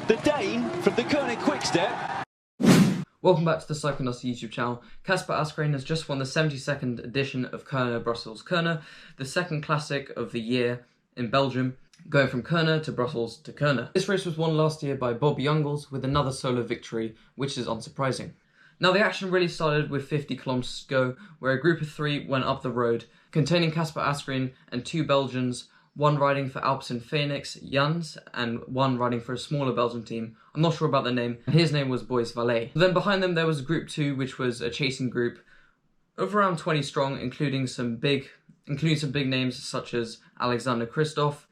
the Dane from the Kuurne Quick Step. Welcome back to the Cyclonauts YouTube channel. Kasper Asgreen has just won the 72nd edition of Kuurne Brussels Kuurne, the second classic of the year in Belgium, going from Kuurne to Brussels to Kuurne. This race was won last year by Bob Jungels with another solo victory, which is unsurprising. Now the action really started with 50 kilometers to go, where a group of three went up the road, containing Kasper Asgreen and two Belgians, one riding for Alps and Phoenix, Jans, and one riding for a smaller Belgian team. I'm not sure about the name, and his name was Boys Valet. Then behind them there was group two, which was a chasing group of around 20 strong, including some big names such as Alexander Kristoff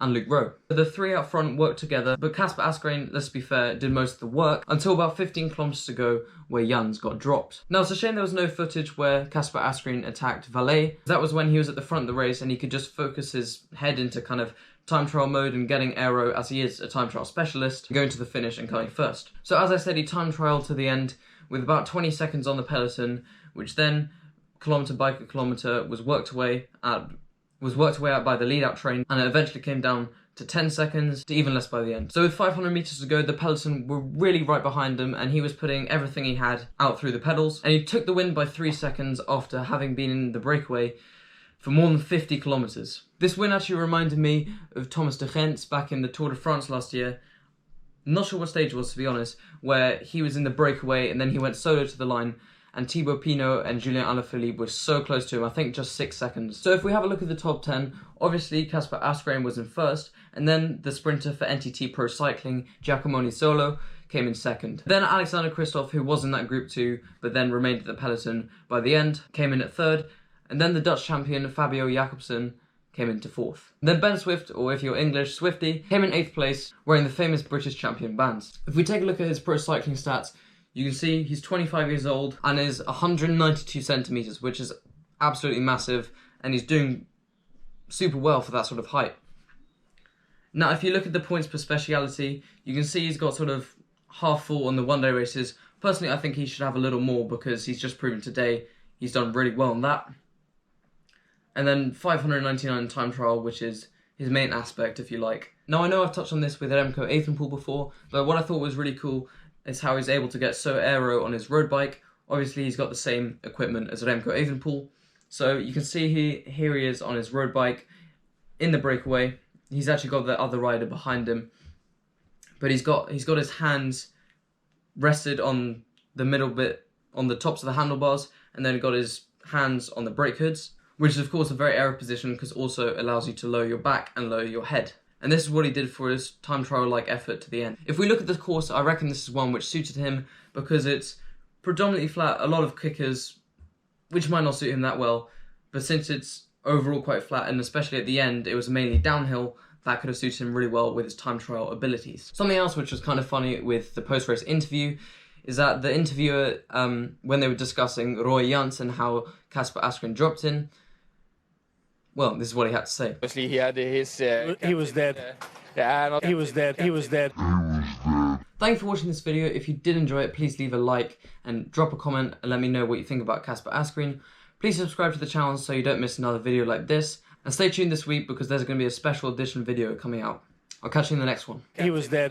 and Luke Rowe. The three out front worked together, but Kasper Asgreen, let's be fair, did most of the work until about 15 kilometers to go, where Jans got dropped. Now it's a shame there was no footage where Kasper Asgreen attacked Valet. That was when he was at the front of the race and he could just focus his head into kind of time trial mode and getting aero, as he is a time trial specialist, going to the finish and coming first. So as I said, he time trialed to the end with about 20 seconds on the peloton, which then, kilometer by kilometer, was worked away out by the lead-out train, and it eventually came down to 10 seconds, to even less by the end. So with 500 meters to go, the peloton were really right behind him, and he was putting everything he had out through the pedals, and he took the win by 3 seconds after having been in the breakaway for more than 50 kilometers. This win actually reminded me of Thomas de Gendt back in the Tour de France last year. Not sure what stage it was, to be honest, where he was in the breakaway and then he went solo to the line, and Thibaut Pinot and Julien Alaphilippe were so close to him, I think just 6 seconds. So if we have a look at the top 10, obviously Kasper Asgreen was in first, and then the sprinter for NTT Pro Cycling, Giacomo Nizzolo, came in second. Then Alexander Kristoff, who was in that group too, but then remained at the peloton by the end, came in at third, and then the Dutch champion Fabio Jacobsen came into fourth. Then Ben Swift, or if you're English, Swifty, came in 8th place, wearing the famous British champion bands. If we take a look at his pro cycling stats, you can see he's 25 years old and is 192 centimeters, which is absolutely massive, and he's doing super well for that sort of height. Now, if you look at the points per speciality, you can see he's got sort of half full on the one-day races. Personally, I think he should have a little more because he's just proven today he's done really well on that. And then 599 time trial, which is his main aspect, if you like. Now, I know I've touched on this with Remco Evenepoel before, but what I thought was really cool is how he's able to get so aero on his road bike. Obviously, he's got the same equipment as Remco Evenepoel. So you can see here he is on his road bike in the breakaway. He's actually got the other rider behind him, but he's got his hands rested on the middle bit, on the tops of the handlebars, and then got his hands on the brake hoods, which is of course a very aero position because also allows you to lower your back and lower your head. And this is what he did for his time trial-like effort to the end. If we look at the course, I reckon this is one which suited him because it's predominantly flat, a lot of kickers, which might not suit him that well, but since it's overall quite flat, and especially at the end, it was mainly downhill, that could have suited him really well with his time trial abilities. Something else which was kind of funny with the post-race interview is that the interviewer, when they were discussing Roy Jans and how Kasper Asgreen dropped in, well, this is what he had to say. Obviously, he had his... he was dead. He was dead. He was dead. Thank you for watching this video. If you did enjoy it, please leave a like and drop a comment and let me know what you think about Kasper Asgreen. Please subscribe to the channel so you don't miss another video like this. And stay tuned this week because there's going to be a special edition video coming out. I'll catch you in the next one. He was dead.